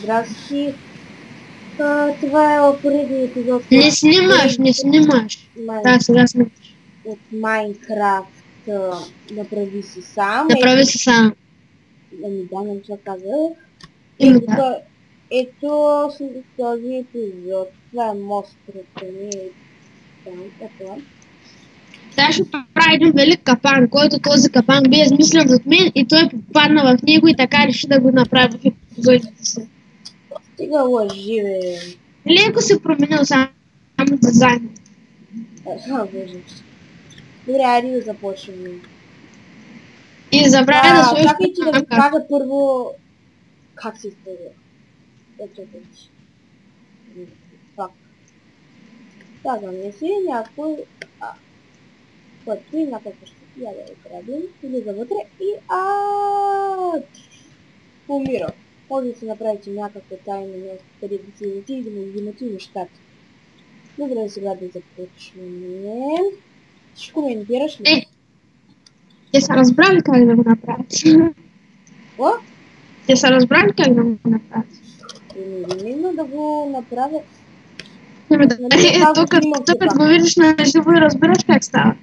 Здрасти. Това е поредният епизод Не снимаш, не снимаш. Да, сега снимаш. от Майнкрафт. Направи си сам. Направи се сам. Ами да, не се казах. Еми да. Ето с този епизод. Това е монстрата ми. Така. Сега ще прави един велик капан, който този капан бе измислен от мен и той попадна в него и така реши да го направи в епизодите си. Стига лъжи, бе. Леко се променил само дизайн. Боже. Добре, айде да започнем. И забравя да сложиш Чакайте да ви кажа първо как се изтегля. Ето вече. Пак. Казваме си някой пъти, някакво ще я да я градим, влиза вътре и умира. Може да си направите някакво тайно място, където да си лети и да му взимате нещата. Добре, сега да започнем. Ще коментираш ли? Те са разбрали как да го направят. О? Те са разбрали как да го направят. Именно да го направят. Тук като го видиш на живо и разбираш как става.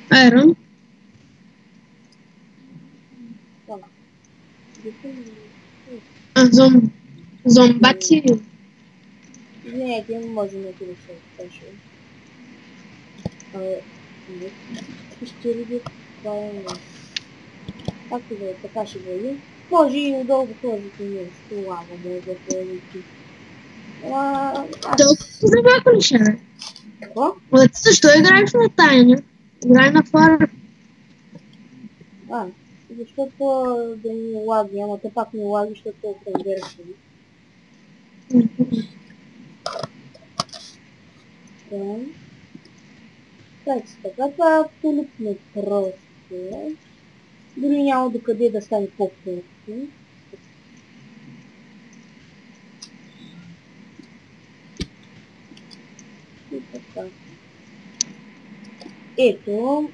Айрон. Зомбаци. Извинете, може да ти се отпеше. Ще види това е нещо. Както да е, така ще бъде. Може и отдолу да сложите нещо лава, може да сложите. Толкова за малко ли ще бе? Какво? Защо играеш на тайна? Играй на фара. Защото да ни лаги, ама те пак не лаги, защото разбираш ли. Така, това е абсолютно просто. Дори няма докъде да стане по-просто. И така. Ето.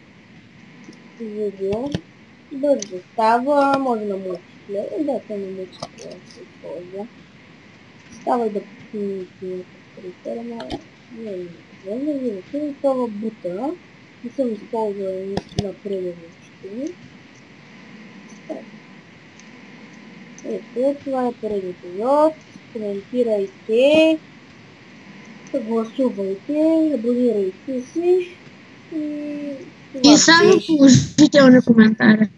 Видео. Бързо става. Може на мултиплеер. Да, това на мултиплеер се използва. Става и да покините някакъв ама не видите. И това бута. Не съм използвала на предаващи. Ето, това е поредният епизод. Коментирайте, гласувайте, абонирайте си и само положителни коментари.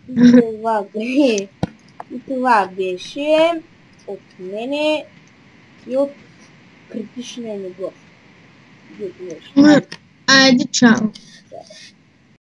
И това беше от мене и от критичния ми гост. Айде, чао.